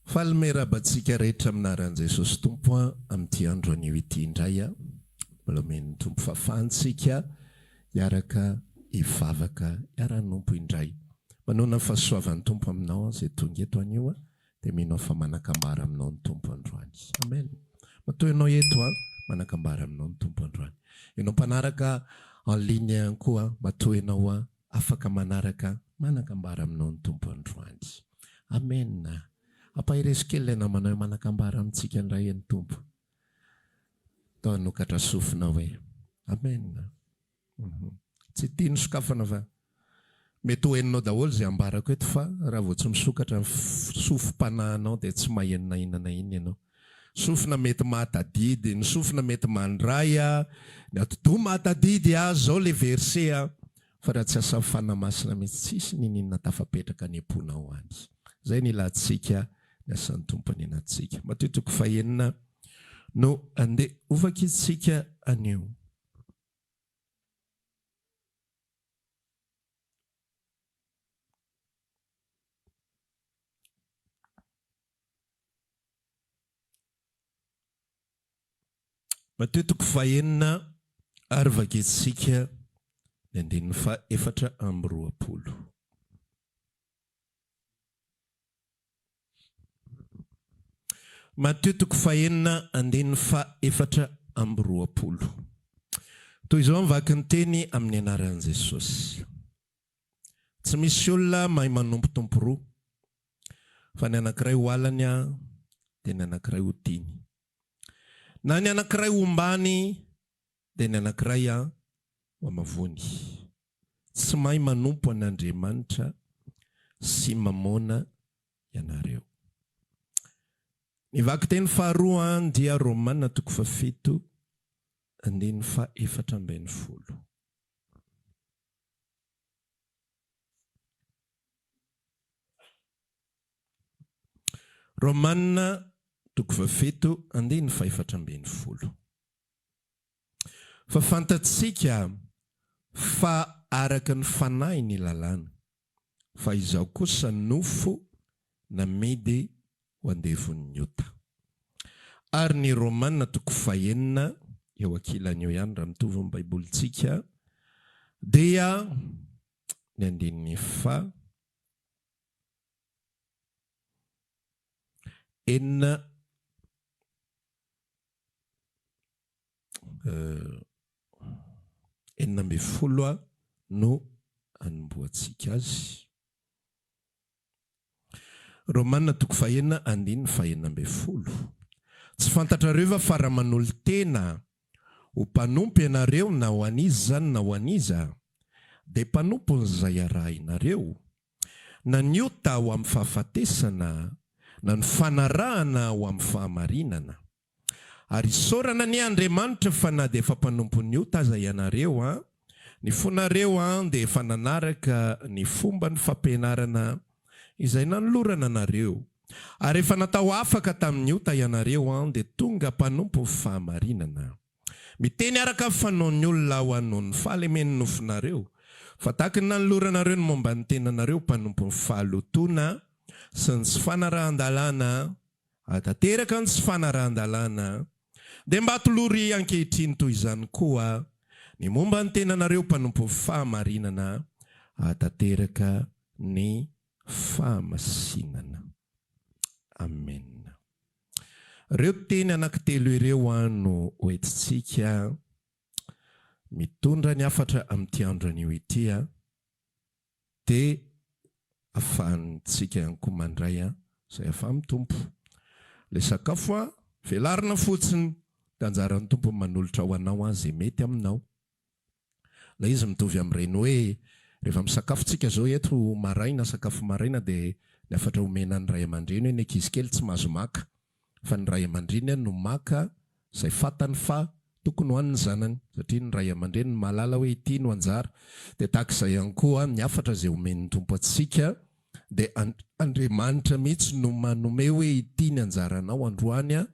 Falmerabatsika rehetra aminaran'i Jesosy Tompo amin'ity andro anio ity indray mbola omeny Tompo fahafahantsika hiaraka hivavaka hiara-nompo indray. Manona ny fahasoavan'ny Tompo aminao izay tonga eto anio dia minao fa manakambara aminao ny Tompo androany. Amen. Matoa ianao eto manakambara aminao ny Tompo androany. Ianao mpanaraka en ligne koa matoa ianao afaka manaraka manakambara aminao ny Tompo androany. Amen. Ampahiresikely namanao manakambara amintsika indray ny Tompo. Tao nokatra sofina hoe. Amen. Tsy tiany sokafana fa mety ho heninao daholo izay ambarako eto fa raha vao tsy misokatra sofim-panahinao dia tsy mahenona inana iny ianao. Sofina mety mahatadidy, ny sofina mety mandray, ny atodo mahatadidy zao le verset fa raha tsy asa fanamasina mety tsisy ninina tafapetraka ny amponao any. Zay ny ilantsika ny asan'ny Tompo any anatsika. Matitoko fahenina no andeha ovakitsika anio. Matitoko fahenina ary vakitsika ny andininy fa 420. Matitoko fahenina andininy fa 420. Toy izao mivaky ny teny amin'ny anaran'i Jesosy. Tsy misy olona mahay manompo tompo roa, fa ny anankiray ho alany dia ny anankiray ho tiany. Na ny anankiray ho ombany dia ny anankiray ho amavony. Tsy mahay manompo an'Andriamanitra sy mamona ianareo. Ny vaky teny faharoa dia Romanina 7 andininy fa 420. Romanina 7 andininy fa 420. Fa fantatsika fa araka ny fanahy ny lalàna, fa izao kosa nofo na medy ho andevon'ny ota. Ary ny Romanina 9 eo ankilan'io ihany raha mitovy amin'ny baibolitsika dia ny andininy fa 40 no anomboantsika azy. Romanina 9 andininy fa 40. Tsy fantatrareo fa raha manolo tena ho mpanompo ianareo na ho aniza zany na ho aniza dia mpanompon'izay arahinareo, na ny ota ho amin'ny fahafatesana na ny fanarahana ho amin'ny fahamarinana. Ary isaorana ny Andriamanitra fa na dia efa mpanompon'ny ota aza ianareo, ny fonareo dia efa nanaraka ny fomba ny fampianarana izay nanolorana anareo. Ary efa natao afaka tamin'ny ota ianareo dia tonga mpanompo fahamarinana. Miteny araka fanaon'ny olona ho anon'ny fahalemeny nofinareo, fa tahaka ny nanoloranareo ny momba ny tenanareo mpanompo ny fahalotona sy ny tsy fanarahan-dalàna, atateraka ny tsy fanarahan-dalàna, dia mba atolory ankehitriny toy izany koa ny momba ny tenanareo mpanompo ny fahamarinana, atateraka ny fahamasinana. Amen. Reo teny anankitelo ireo no hoentintsika mitondra ny hafatra amin'ity andro anio ity dia ahafahantsika ihany koa mandray izay ahafahan'ny Tompo. Le sakafo velarina fotsiny dia anjaran'ny Tompo manolotra ho anao izay mety aminao. La izy mitovy amin'ireny hoe rehefa misakafotsika zao eto maraina, sakafo maraina dia ny afatra omena ny ray aman-dreny hoe ny ankizy kely tsy mahazo maka, fa ny ray aman-dreny no maka izay fantany fa tokony ho an'ny zanany, satria ny ray aman-dreny mahalala hoe ity no anjara. Dia tahaka izay ihany koa ny afatra izay omen'ny Tompo atsika dia Andriamanitra mihitsy no manome hoe ity ny anjaranao androany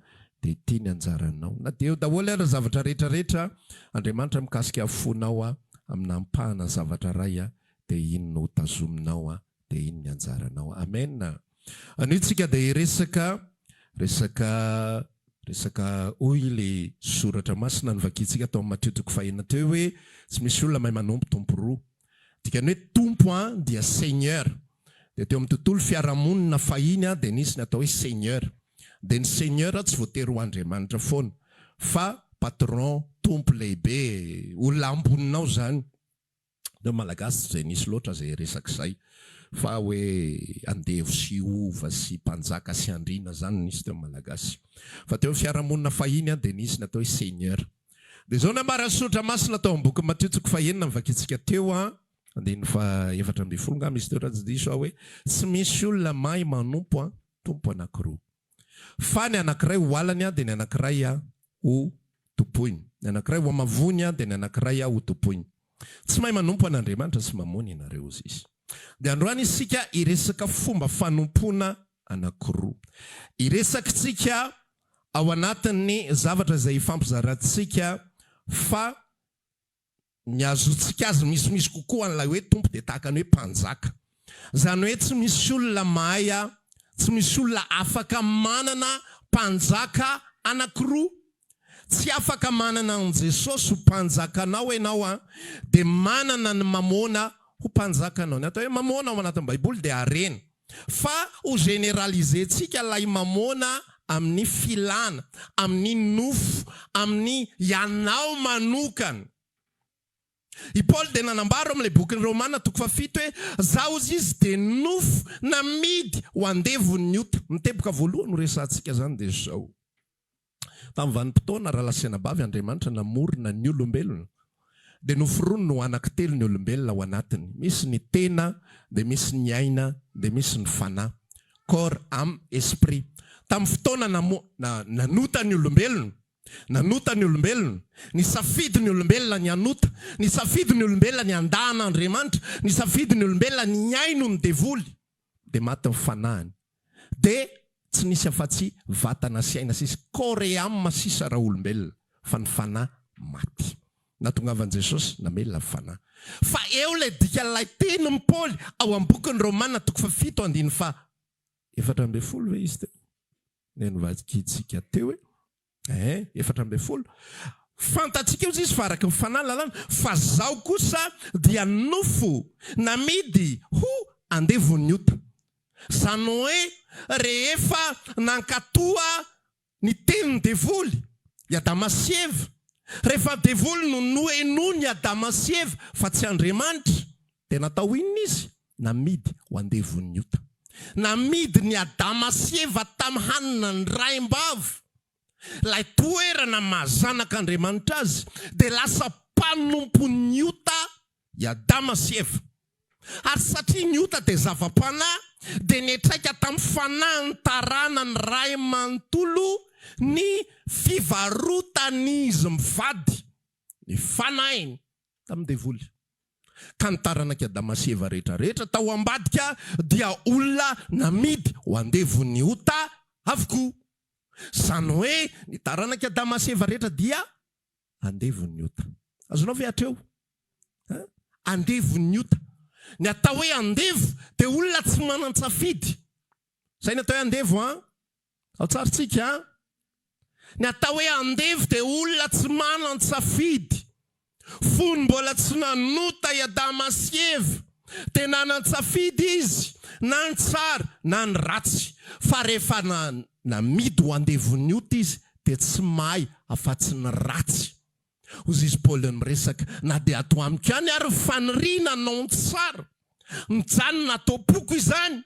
dia ity ny anjaranao. Na dia eo daholo ary zavatra rehetrarehetra Andriamanitra mikasika afonao aminampahana zavatra ray dia iny no tazominao dia iny ny anjaranao. Amen. Anitsika dia resaka hoy le soratra masina nyvakitsika tao amin'ny Mateo 4 teo hoe tsy misy olona mahay manompo tompo roa. Dikany hoe tompo dia Seigneur. Dia teo amin'ny tontolo fiarahamonina fahiny dia nisy ny atao hoe Seigneur. Dia ny Seigneur tsy voatery ho Andriamanitra foana fa patron, tompo lehibe, olona amboninao zany. Dia malagasy zay nisy loatra zay resak'izay fa hoe andevo sy ova sy mpanjaka sy andrina zany nisy teo malagasy. Fa teo fiarahamonina fahiny dia nisy natao hoe Seigneur. Dia zao nambara soratra masina tao amin'ny boky Mateo 4 nivakitsika teo 14 misy teo raha diso hoe tsy misy olona mahay manompo tompo anankiroa. Fa ny anankiray ho alany dia ny anankiray ho topoiny. Ny anankiray ho amavony dia ny anankiray ho topoiny. Tsy mahay manompo an'Andriamanitra sy mamony ianareo izy. Dia androany isika iresaka fomba fanompona anankiroa. Iresakitsika ao anatin'ny zavatra izay ifampizarantsika fa ny azotsika azy misy kokoa an'ilay hoe tompo dia tahaka ny hoe mpanjaka. Zany hoe tsy misy olona mahay, tsy misy olona afaka manana mpanjaka anankiroa. Tsy afaka manana an Jesosy ho mpanjakanao ianao dia manana ny mamona ho mpanjakanao. Ny atao hoe mamona ao anatin'ny Baiboly dia harena. Fa ho generalizentsika ilay mamona amin'ny filana, amin'ny nofo, amin'ny ianao manokana. I Paul dia nanambara amin'ilay bokin'ny Romana 7 hoe zaho izy dia nofo namidy ho andevon'ny ota. Miteboka voalohany ho resantsika zany dia zao. Tamin'ny vanim-potoana raha lasena bavy Andriamanitra namorona ny olombelona. Dia noforoany no anankitelo ny olombelona ao anatiny. Misy ny tena, dia misy ny aina, dia misy ny fanahy. Corps, âme, esprit. Tamin'ny fotoana nanota ny olombelona. Nanota ny olombelona. Ny safidy ny olombelona ny anota. Ny safidy ny olombelona ny andahana Andriamanitra. Ny safidy ny olombelona ny aino ny devoly. Dia maty ny fanahiny. Dia tsy nisy afa-tsy vatana sy aina sisy corps et âme sisa raha olombelona. Fa ny fanahy maty. Natongavan Jesosy namelona fanahy. Fa eo ilay dikan'ilay tenin'ny Paoly ao amin'ny bokin'ny Romana 7:14 hoe izy teo. Nenivakitsika teo hoe 14. Fantatsika izy fa araka ny fanahy lalàna fa zao kosa dia nofo namidy ho andevon'ny ota. Zany hoe rehefa nankatoa ny tenin'ny devoly i Adama sy Eva. Rehefa devoly no noenony Adama sy Eva fa tsy Andriamanitra dia natao inona izy? Namidy ho andevon'ny ota. Namidy ny Adama sy Eva tamin'ny hanina ny raim-bava. Ilay toerana mahazanak'Andriamanitra azy dia lasa mpanompon'ny ota i Adama sy Eva. Ary satria ny ota dia zava-panahy dia netraika tamin'ny fanahy ny tarana ny ray manontolo ny fivarotany mivady ny fanahiny tamin'ny devoly. Ka ny taranaka Adama sy Eva rehetrarehetra tao ambadika dia olona namidy ho andevon'ny ota avokoa. Zany hoe ny taranaka Adama sy Eva rehetra dia andevon'ny ota. Azonao ve hatreo? Andevon'ny ota. Ny atao hoe andevo dia olona tsy manan-tsafidy. Zay ny atao hoe andevo ao tsaritsika Ny atao hoe andevo dia olona tsy manan-tsafidy. Fony mbola tsy nanota i Adama sy Eva dia nanan-tsafidy izy na ny tsara na ny ratsy. Fa rehefa namidy ho andevon'ny ota izy dia tsy mahay afa-tsy ny ratsy. Hozy izy Paul miresaka na dia ato amiko ihany ary faniriana anao ny tsara. Mijanona atao poko izany.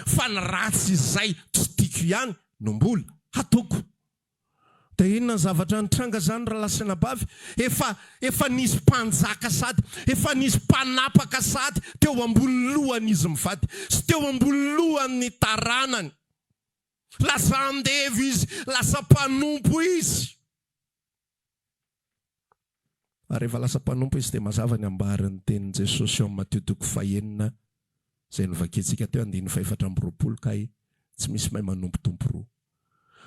Fa ny ratsy izay tsy tiako ihany no mbola ataoko. Dia inona zavatra nitranga zany raha lasina bavy? Efa nisy mpanjaka sady, efa nisy mpanapaka sady teo ambony lohan'izy mivady, sy teo ambony lohan'ny taranany. Lasa andevo izy, lasa mpanompo izy. Ary rehefa lasa mpanompo izy dia mazava ny ambaran'ny tenin' Jesosy ao amin'ny Mateo 5 izay novakitsika teo 14 kay tsy misy mahay manompo tompo roa.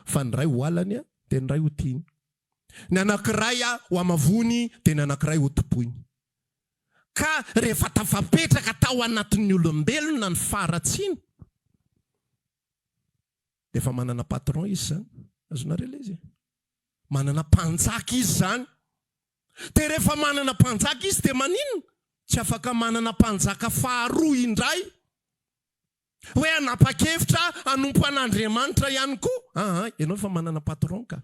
Fa ny ray ho alany dia ny ray ho tiany. Ny anankiray ho amavony dia ny anankiray ho topoiny. ka rehefa tafapetraka tao anatin'ny olombelona ny faratsiny dia efa manana patron izy zany. Azonareo ilay izy manana mpanjaka izy zany. Dia rehefa manana mpanjaka izy dia maninona? Tsy afaka manana mpanjaka faharoa indray hoe anapa-kevitra hanompo an'Andriamanitra ihany koa. Ianao fa manana patron ka.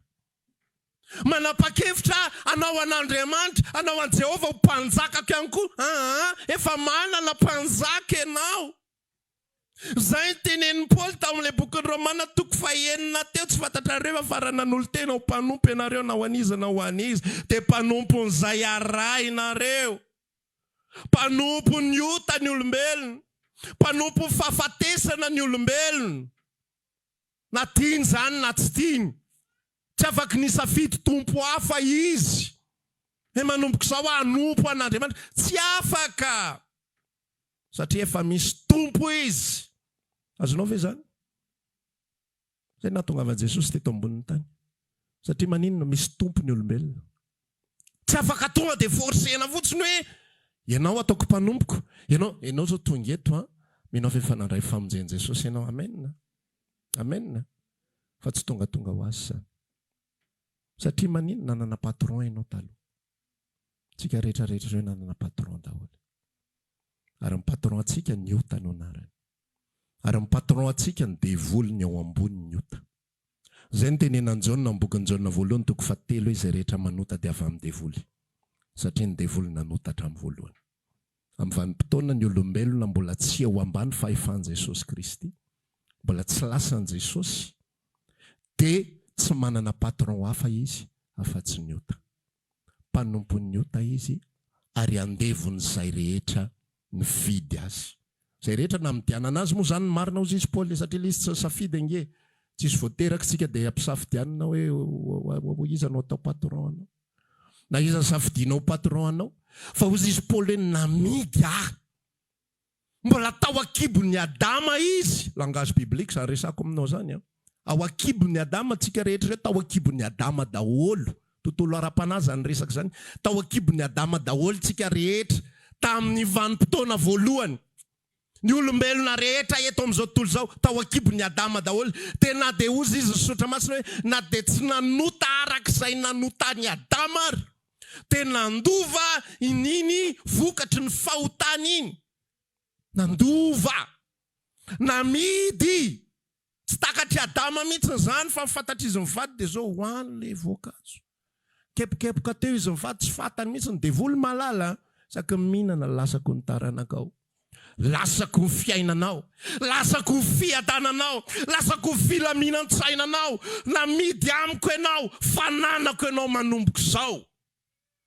Manapa-kevitra anao an'Andriamanitra, anao an Jehova ho mpanjakako ihany koa. Efa manana mpanjaka ianao. Zay tenenin'ny Paoly tao amin'ilay bokin'ny Romana 9 teo. Tsy fantatrareo fa faranan'olo tena ho mpanompo ianareo na ho aniza na ho aniza. Dia mpanompon'izay aray nareo. Mpanompo ny ota ny olombelona. Mpanompo fahafatesana ny olombelona. Na tiany zany na tsy tiany. Tsy afaka nisafidy tompo hafa izy. Manomboka izao hanompo an'Andriamanitra. Tsy afaka. Satria efa misy tompo izy. Azonao ve zany? Zay nahatongavan'i Jesosy teto ambonin'ny tany. Satria maninona misy tompo ny olombelona. Tsy afaka tonga dia forsena fotsiny hoe ianao ataoko mpanompoko. Ianao zao tonga eto minao fifanandray famonjen'i Jesosy ianao. Amen. Amen. Fa tsy tonga ho azy zany. Satria maninona nanana patron ianao taloha. Tsika rehetra hoe nanana patron daholo. Ary ny patron atsika ny ota no anarany. Ary ny patron atsika ny devolony ao ambonin'ny ota. Zay ny tenenan Jaona amin'ny bokin'ny Jaona 1:7 hoe izay rehetra manota dia avy amin'ny devoly. Satria ny devoly nanota hatramin'ny voalohany. Amin'ny vanim-potoana ny olombelona mbola tsy ao ambany fahefan'i Jesosy Kristy. Mbola tsy lasan'i Jesosy. Dia tsy manana patron hafa izy afa-tsy ny ota. Mpanompon'ny ota izy ary andevon'izay rehetra mividy azy. Zay rehetra na midianana azy moa zany marina ozy izy Paoly. Satria ilay izy tsy safidy nge. Tsy izy voateraka tsika dia ampisafidianina hoe iza no atao patron anao. Na iza safidianao patron anao. Fa ozy izy Paoly hoe namidy mbola tao akibon'ny Adama izy. Langage biblique zany resako aminao zany. Ao akibon'ny Adama tsika rehetra tao akibon'ny Adama daholo. Tontolo ara-panahy ny resaka zany. Tao akibon'ny Adama daholo tsika rehetra. Tamin'ny vanim-potoana voalohany. Ny olombelona rehetra eto amin'izao tontolo izao tao akibon'ny Adama daholo. Tena dia ozy izy sotra masina hoe na dia tsy nanota arak'izay nanotany Adama ary. Tena nandova ininy vokatry ny fahotany iny. Nandova. Namidy. Tsy takatry Adama mihitsy zany fa fantatry izy mivady dia zao hoany le voankazo. Kepokepoka teo izy mivady tsy fantany mihitsy ny devoly malala. Saky mihinana lasako ny taranakao. Lasako ny fiainanao. Lasako ny fiadananao. Lasako ny filaminan-tsainanao. Namidy amiko ianao. Fananako ianao manomboka izao.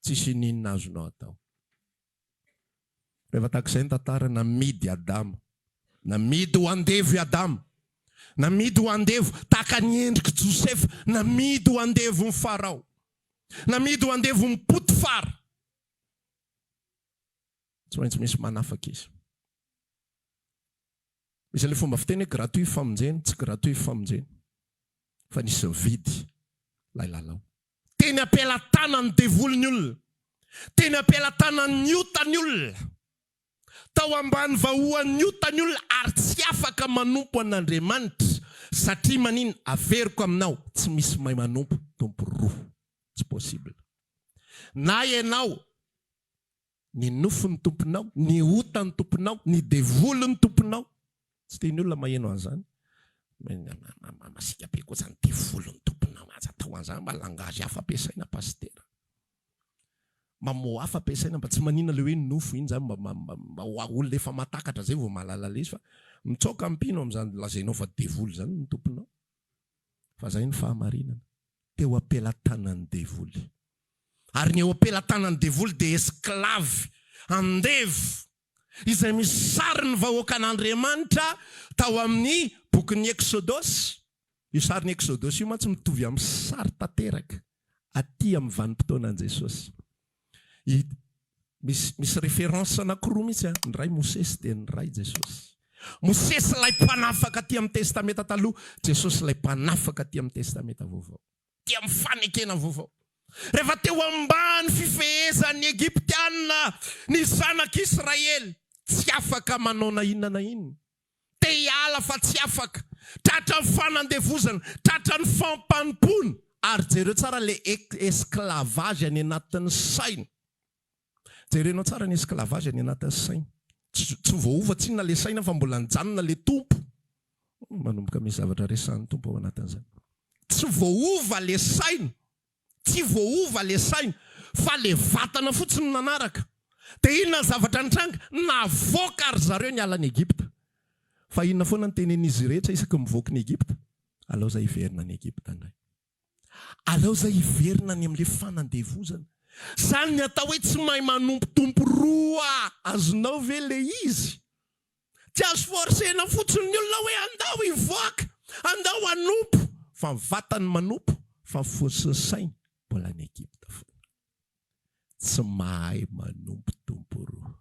Tsisy ninona azonao atao. Rehefa takizay ny tantara namidy Adama. Namidy ho andevo i Adama. Namidy ho andevo taka ny endriky Josefa. Namidy ho andevo ny Farao. Namidy ho andevo ny Potifara. Tsy maintsy misy manafaka izy. Misy ilay fomba fiteny hoe gratuit famonjena, tsy gratuit famonjena. Fa nisy mividy lalao. Teny ampelantanany devoliny olona. Teny ampelantanany otany olona. Tao ambany vahoan'ny otany olona ary tsy afaka manompo an'Andriamanitra. Satria manino averiko aminao tsy misy mahay manompo tompo roa. Tsy possible. Na ianao ny nofon'ny tomponao, ny otan'ny tomponao, ny devoliny tomponao. Tsy teny olona maheno an'izany. Masika be koa zany devoliny tomponao. Aza atao an'izany mba langage hafa ampiasaina pastera. Mamoa hafa ampiasaina mba tsy manina le hoe nofo iny zany mba olona efa matakatra zay vao mahalala le izy fa mitsoka ampino amin'izany lazainao fa devoly zany ny tomponao. Fa zay ny fahamarinana. Teo ampelantanan'ny devoly. Ary ny eo ampelantanan'ny devoly dia esclave, andevo, izay misy sariny vahoaka an'Andriamanitra tao amin'ny bokin'ny Exodosy. Io sarin'ny Exodosy io mantsy mitovy amin'ny sary tanteraka aty amin'ny vanim-potoanan'i Jesosy. Misy référence anankiroa mihitsy. Ny ray Mosesy dia ny ray Jesosy. Mosesy ilay mpanafaka aty amin'ny testamenta taloha, Jesosy ilay mpanafaka aty amin'ny testamenta vaovao. Tia amin'ny fanekena vaovao. Rehefa teo ambany fifehezan'ny Egyptianina ny zanak'Israely, tsy afaka manao na inona na inona. Te hiala fa tsy afaka. Tratra ny fanandevozana, tratra ny fampanompona. Ary jereo tsara le esclavage any anatin'ny saina. Jerenao tsara ny esclavage any anatin'ny saina. Tsy voaova tsinona le saina fa mbola nijanona le tompo. Manomboka misy zavatra resan'ny tompo ao anatin'izany. Tsy voaova le saina. Tsy voaova le saina fa le vatana fotsiny nanaraka. Dia inona ny zavatra nitranga? Navoaka ary zareo ny alan'ny Egypta. Fa inona foana ny tenen'izy rehetra isaky mivoaka ny Egypta? Alao zay hiverina ny Egypta ndray. Alao zay hiverina ny amin'ilay fanandevozana. Zany ny atao hoe tsy mahay manompotompo roa. Azonao ve le izy? Tsy azo forsena fotsiny ny olona hoe andao hivoaka, andao hanompo. Fa ny vatany manompo, fa force saina mbola ny Egypta foana. Tsy mahay manompotompo roa.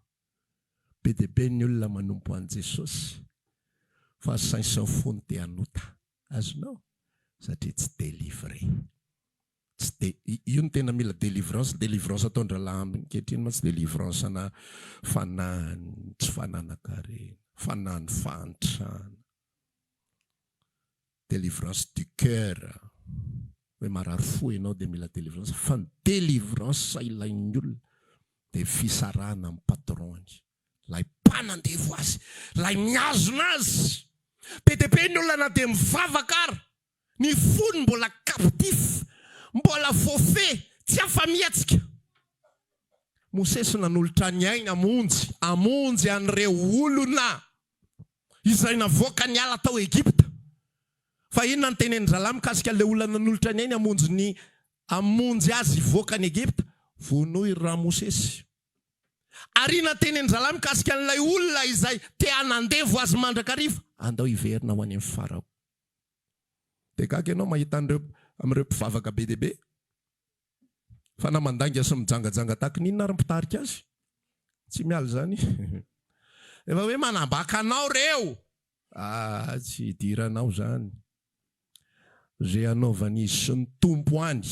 Be dia be ny olona manompo an Jesosy. Fa sain sy ny fony te hanota. Azonao? Satria tsy délivrer. Io ny tena mila délivrance. Délivrance ataon-dralahy ankehitriny ma tsy délivrance ana fanahany, tsy fananakarena, fanahany fantrana. Délivrance du cœur. Hoe marary fo ianao dia mila délivrance. Fa ny délivrance sa ilain'ny olona dia fisarahana amin'ny patron-ny. Lay mpanandevo azy, lay miazona azy. Be dia be ny olona na dia mivavaka ary. Ny fony mbola captif, mbola forfait, tsy afa-mietsika. Mosesy nanolotra ny aina amonjy an'ireo olona izay navoaka ny ala tao Egypta. Fa inona ny tenen'Zalahy mikasika le olona nanolotra ny aina amonjy azy voaka ny Egypta? Vonoy raha Mosesy. Ary inona ny tenen'Zalahy mikasika an'ilay olona izay te hanandevo azy mandrakariva? Andao hiverina ho any amin'ny Farao. Dia gaga ianao mahita amin'ireo mpivavaka be dia be. Fa na mandanga sy mijangajanga tahaka n'inona ary mpitarika azy? Tsy miala zany. Efa hoe manambaka anao reo. Tsy hidiranao zany. Zay anaovan'izy sy ny tompo any.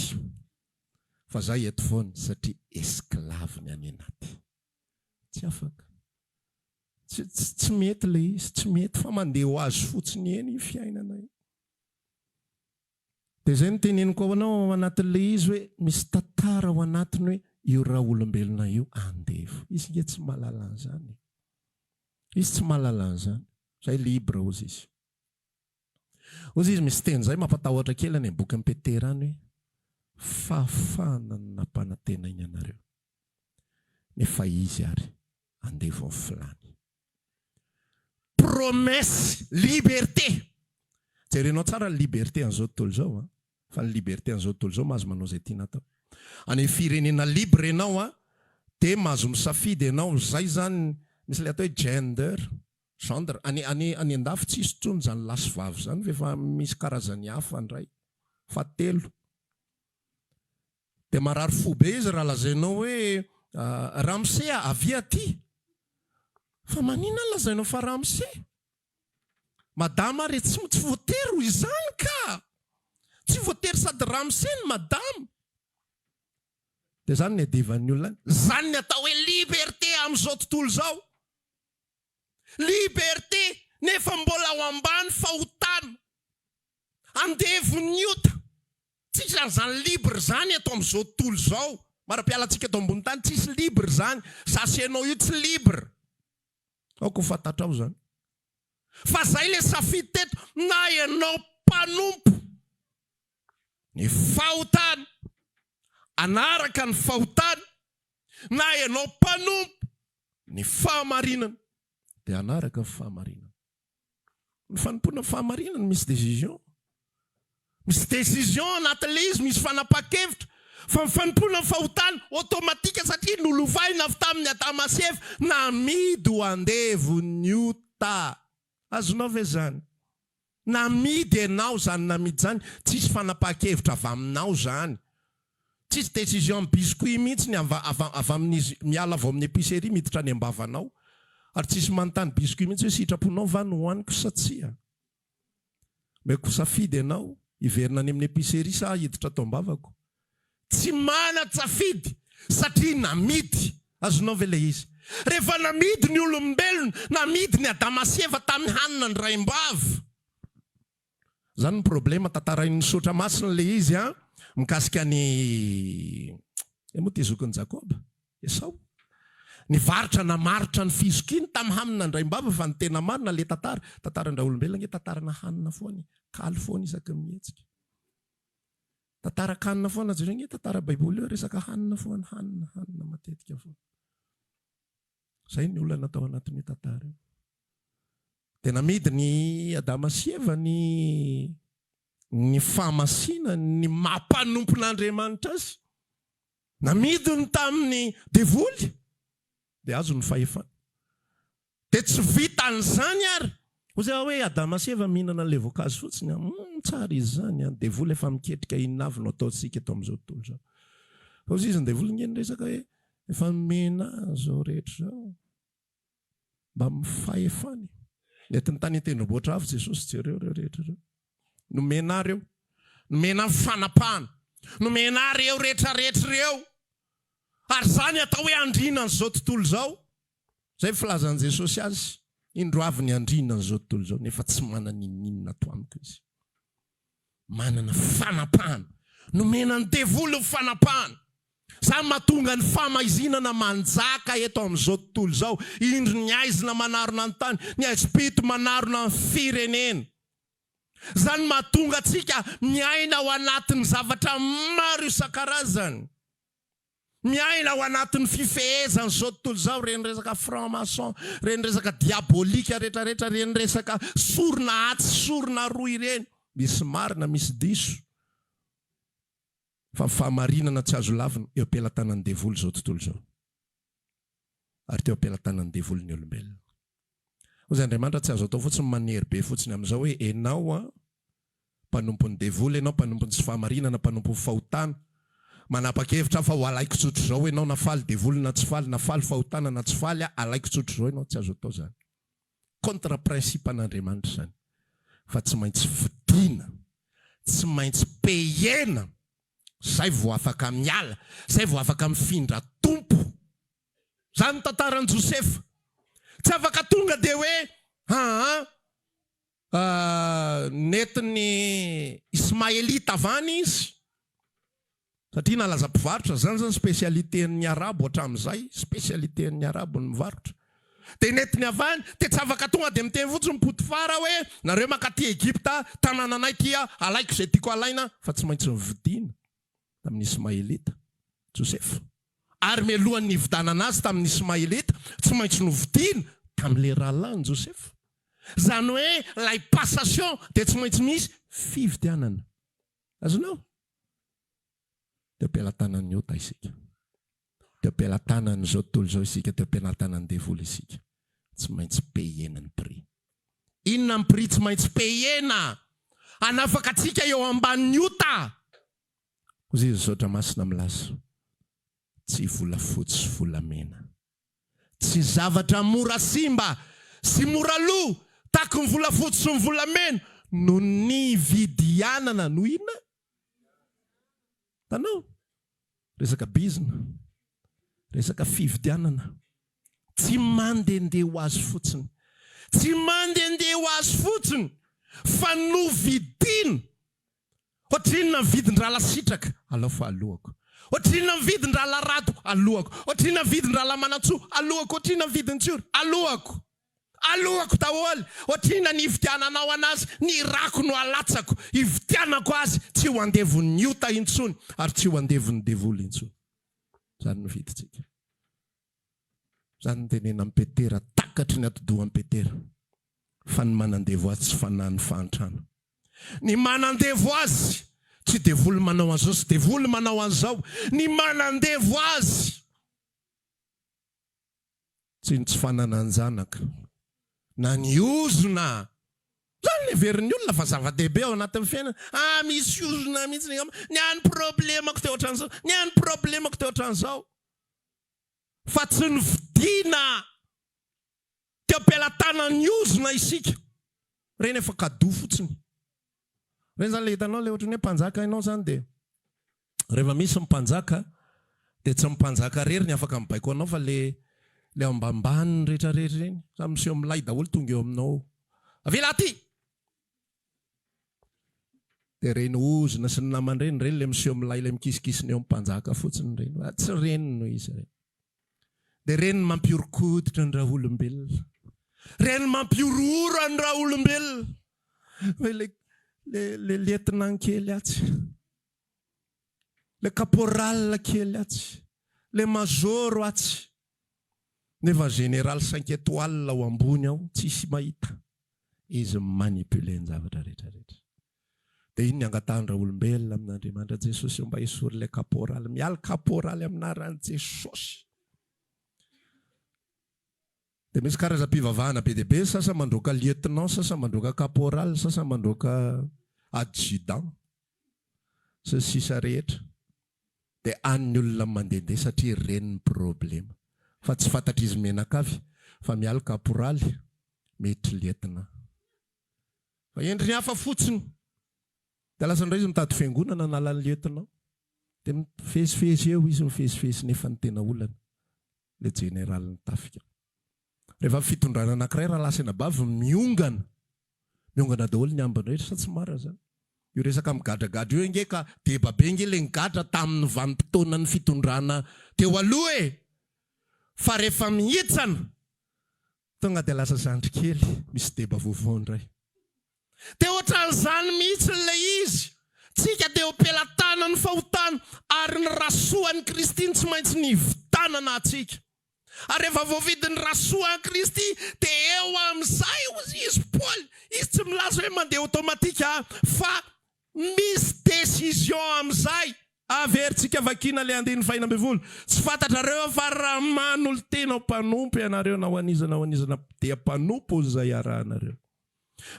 Fa zay eto foana satria esclave ny any anaty. Tsy afaka. Tsy mety le izy, tsy mety fa mandeha ho azy fotsiny eny fiainana io. Dia zay ny teneniko ao anao anatin'le izy hoe misy tantara ao anatiny hoe io raha olombelona io andevo. Izy nge tsy mahalala an'izany. Izy tsy mahalala an'izany. Zay libre ozy izy. Ozy izy misy teny zay mampatahotra kely any boky Petera any hoe fafana ny nampanantena iny anareo. Nefa izy ary andevo amin'ny filany. Promesse, liberté. Jerenao tsara ny liberté an'izao tontolo izao. Fa ny liberté an'izao tontolo izao mahazo manao izay tiana atao. Any firenena libre ianao dia mahazo misafidy ianao. Zay zany misy le atao hoe gender. Any andafy tsisy tsony zany lasy vavy zany efa misy karazany hafa ndray. Fa 3. Dia marary fo be izy raha lazainao hoe Ramsey avy aty. Fa manina lazainao fa Ramsey? Madama re tsy voatery ho izany ka. Tsy voatery sady Ramsey ny madama. Dia zany ny adivan'ny olona. Zany ny atao hoe liberté amin'izao tontolo izao. Liberté nefa mbola ao ambany fahotana. Andevo ny ota. Tsisy zany libre zany eto amin'izao tontolo izao. Mara-pialantsika eto ambony tany tsisy libre zany. Sasenao io tsy libre. Aoko fantatra ao zany. Fa zay le safidy teto na ianao mpanompo ny fahotana, anaraka ny fahotana, na ianao mpanompo ny fahamarinana, dia anaraka ny fahamarinana. Ny fanompona fahamarinana misy décision. Misy décision anatin'ilay izy, misy fanapa-kevitra. Fa ny fanompona fahotana automatika satria nolovaina avy tamin'ny Adama sy Eva namidy ho andevo ny ota. Azonao ve zany? Namidy ianao zany namidy zany, tsisy fanapa-kevitra avy aminao zany. Tsisy décision amin'ny biscuit mihitsy avy amin'izy miala avy amin'ny épicerie miditra any ambavanao. Ary tsisy manontany biscuit mihitsy hoe sitraponao va no hoaniko sa tsia. Meko safidy ianao hiverina any amin'ny épicerie sa hiditra atao am-bavako. Tsy mana-tsafidy satria namidy. Azonao ve le izy? Rehefa namidy ny olombelona, namidy ny Adama sy Eva tamin'ny hanina ny raim-bava. Zany ny problema tantarain'ny Sotra Masina le izy mikasika ny moa tezokiny Jakoba, Esau. Ny varitra namaritra ny fizokiny tamin'ny hanina ny raim-bava fa ny tena marina le tantarandra olombelona nge tantarana hanina foana, kaly foana isaky ny mihetsika. Tantara-kanina foana jereo nge tantara baiboly eo resaka hanina foana, hanina matetika foana. Zay ny olona natao anatin'ny tantara. Tena midy ny Adama sy Eva ny fahamasina, ny mampanompon'Andriamanitra azy. Namidiny tamin'ny devoly, dia azo ny fahefana. Dia tsy vitan'izany ary. Hoy hoe Adama sy Eva mihinana le voankazo fotsiny. Tsara izy zany. Devoly efa miketrika inavy no ataontsika eto amin'izao tontolo izao. Fa izy ny devoly ngeny resaka hoe efa mena zao rehetra zao. Mba mifahefany. Netiny tany tendrombohitra avy Jesosy jereo rehetra reo. Nomena reo. Nomena fanapahana. Nomena reo rehetra reo. Ary zany atao hoe andrinana zao tontolo zao. Zay filazan'i Jesosy azy. Indro avy ny andrinana zao tontolo zao. Nefa tsy manana ninina to amiko izy. Manana fanapahana. Nomena ny devoly fanapahana. Zany mahatonga ny famaizinana manjaka eto amin'izao tontolo zao. Indro ny aizina manarona ny tany. Ny aizim-pito manarona ny firenena. Zany mahatonga antsika miaina ao anatin'ny zavatra maro isan-karazany. Miaina ao anatin'ny fifehezany zao tontolo zao. Reny resaka franc-maçon, reny resaka diabolika rehetrarehetra, reny resaka sorona atsy, sorona roa ireny. Misy marina, misy diso. Fa fahamarinana tsy azo lavina eo am-pelantanan'ny devoly zao tontolo zao. Ary teo am-pelantanan'ny devoly ny olombelona. Hoy Andriamanitra tsy azo atao fotsiny manery be fotsiny amin'izao hoe enao mpanompon'ny devoly, enao mpanompon'ny tsy fahamarinana, mpanompon'ny fahotana. Manapa-kevitra fa ho alaiko tsotro zao enao, nafaly devoly na tsy faly, nafaly fahotana na tsy faly, alaiko tsotro zao enao, tsy azo atao zany. Contre principe an'Andriamanitra zany. Fa tsy maintsy vidiana, tsy maintsy peyena. Zay vao afaka miala, zay vao afaka mifindra tompo. Zany tantaran'i Josefa. Tsy afaka tonga dia hoe netiny Ismaelita avany izy. Satria nalaza mpivarotra, zany spesialiten'ny Arabo hatramin'izay, spesialiten'ny Arabo ny mivarotra. Dia netiny avany, dia tsy afaka tonga dia miteny fotsiny Potifara hoe nareo mankaty Egypta, tanànanay tia, alaiko izay tiako alaina, fa tsy maintsy mividiana tamin'ny Ismaelita, Josefa. Ary mialohan'ny nividanana azy tamin'ny Ismaelita, tsy maintsy novidiana tamin'ilay rahalahy ny Josefa. Zany hoe lay passation dia tsy maintsy misy fividianana. Azonao? Teo am-pelantanan'ny ota isika. Teo am-pelantanan'izao tontolo zao isika, teo am-pelantanan'ny devoly isika. Tsy maintsy peyena ny prix. Inona ny prix tsy maintsy peyena? Anafaka atsika eo ambanin'ny ota. Hoy izy Sotra Masina milaza. Tsy volafotsy sy volamena. Tsy zavatra mora simba sy mora lo tahaka ny volafotsy sy ny volamena no ny vidianana no inona? Tanao? Resaka bizina. Resaka fividianana. Tsy mandendeha ho azy fotsiny. Tsy mandendeha ho azy fotsiny. Fa no vidiana. Ohatrinona vidin-drala sitraka, alao fa alohako. Ohatrinona vidin-drala rato, alohako. Ohatrinona vidin-drala manatsoa, alohako. Ohatrinona vidin-tsura, alohako. Alohako daholo. Ohatrinona nividiananao anazy, ny rako no alatsako. Ividianako azy, tsy ho andevon'ny ota intsony, ary tsy ho andevon'ny devoly intsony. Zany no vidintsika. Zany ny tenena amin'ny Petera, takatry ny atidohan'i Petera. Fa ny manandevo azy tsy fanahy ny fahantrana. Ny manandevo azy, tsy devoly manao an'izao, sy devoly manao an'izao. Ny manandevo azy, tsy fananany zanaka. Na ny ozona. Zany le verin'ny olona fa zava-dehibe ao anatin'ny fiainana. Misy ozona mihitsy ny any problemako teo ohatran'izao. Ny any problemako teo ohatran'izao. Fa tsy ny vidiana. Teo am-pelantanan'ny ozona isika. Reny efa kado fotsiny. Reny zany le hitanao le ohatran'ny hoe mpanjaka ianao zany dia Rehefa misy mpanjaka dia tsy mpanjaka rery ny afaka mibaiko anao fa le ambambany rehetrarehetra reny samy miseho milay daholo tonga eo aminao. Avela aty! Dia reny ozona sy ny namany reny le miseho milay le mikisikisina eo mpanjaka fotsiny reny. Tsy reny no izy reny. Dia reny mampiorokoditra ny raha olombelona. Reny mampiorora ny raha olombelona. Le lieutenant kely atsy. Le caporal kely atsy. Le majoro atsy. Nefa général 5 étoiles ao ambony ao, tsisy mahita. Izy manipule ny zavatra rehetrarehetra. Dia iny ny angatahana olombelona amin'Andriamanitra Jesosy mba hisory le caporal. Miala caporal amin'aran'i Jesosy. Dia misy karazam-pivavahana be dia be, sasa mandroaka lieutenant, sasa mandroaka caporal, sasa mandroaka adjudant. Sy sisa rehetra. Dia an'ny olona mandehandeha satria reny problema. Fa tsy fantatra izy menakavy, fa miala caporal, mety lieutenant. Fa endriny hafa fotsiny. Dia lasa indray izy mitady fiangonana nalan'ny lieutenant. Dia mifesifesy eo izy mifesifesy nefa ny tena olana. Le général ny tafika. Rehefa fitondrana anankiray raha lasa ena bavy miongana. Miongana daholo ny ambiny rehetra sa tsy marina zany. Io resaka migadragadra io inge ka deba be inge le nigadra tamin'ny vanim-potoana ny fitondrana teo aloha e. Fa rehefa mihitsana tonga dia lasa zandry kely misy deba vaovao indray. Dia ohatran'izany mihitsy ilay izy. Tsika dia opelatana ny fahotana ary ny rasoan'i Kristy tsy maintsy nivitanana atsika. Ary rehefa voavidin'ny rasoan'i Kristy dia eo amin'izay izy Paul. Izy tsy milaza hoe mandeha automatika fa misy décision amin'izay. Averintsika vakina le 120. Tsy fantatrareo fa raha manolo tena mpanompo ianareo na ho anizana dia mpanompo izay arahanareo.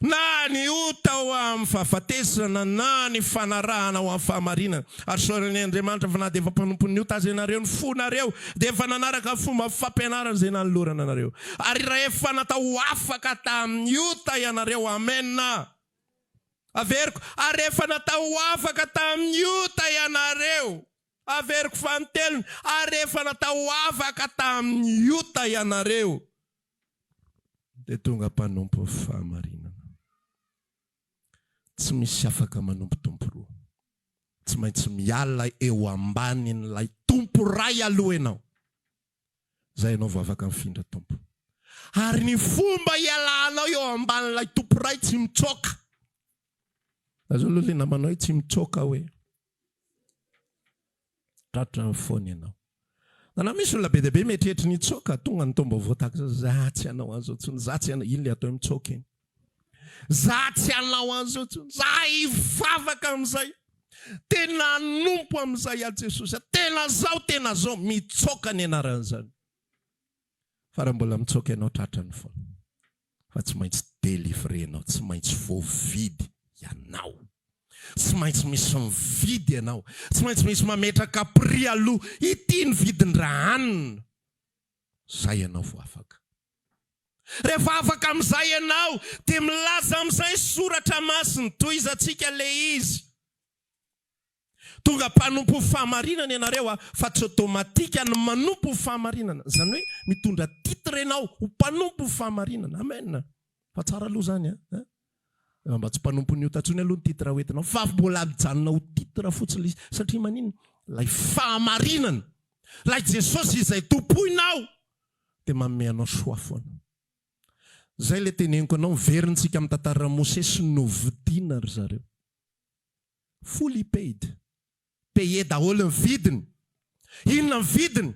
Na ny ota ho amin'ny fahafatesana na ny fanarahana ho amin'ny fahamarinana. Ary saorany Andriamanitra fa na dia efa mpanompon'ny ota azy ianareo ny fonareo dia efa nanaraka fomba fampianarana izay nanolorana anareo. Ary raha efa natao afaka tamin'ny ota ianareo, amen. Averiko, ary efa natao afaka tamin'ny ota ianareo. Averiko fanotelony, ary efa natao afaka tamin'ny ota ianareo. Dia tonga mpanompo fahamarinana. Tsy misy afaka manompo tompo roa. Tsy maintsy miala eo ambanin'ilay tompo ray aloha ianao. Zay ianao vao afaka mifindra tompo. Ary ny fomba ialanao eo ambanin'ilay tompo ray tsy mitsoka. Azo aloha le namanao tsy mitsoka hoe. Tratra foana ianao. Na misy olona be dia be mieritreritra ny tsoka, tonga ny tomba voataka zatsy anao an'izao tsony, zatsy anao iny le atao mitsoka iny. Zatsy anao an'izao tsony, zay ivavaka amin'izay. Tena nompo amin'izay a Jesosy. Tena zao mitsoka ny anaran'izany. Fa raha mbola mitsoka ianao tratrany foana. Fa tsy maintsy delivrenao, tsy maintsy voavidy ianao. Tsy maintsy misy mividy ianao. Tsy maintsy misy mametraka prix aloha. Ity ny vidin-draha hanina. Zay ianao vao afaka. Rehefa afaka amin'izay ianao dia milaza amin'izay soratra masiny toy izantsika le izy. Tonga mpanompo fahamarinana ianareo fa tsy automatika ny manompo fahamarinana. Zany hoe mitondra titre ianao ho mpanompo fahamarinana. Amen. Fa tsara aloha zany a. Mba tsy mpanompo ny otatsony aloha ny titra hoentinao. Fa mbola mijanona ho titra fotsiny satria manino lay fahamarinana. Lay Jesosy izay tompoinao dia manome anao soa foana. Zay le teneniko anao miverintsika amin'ny tantara Mose sy novidiana ry zareo. Fully paid. Payé daholo ny vidiny. Inona ny vidiny?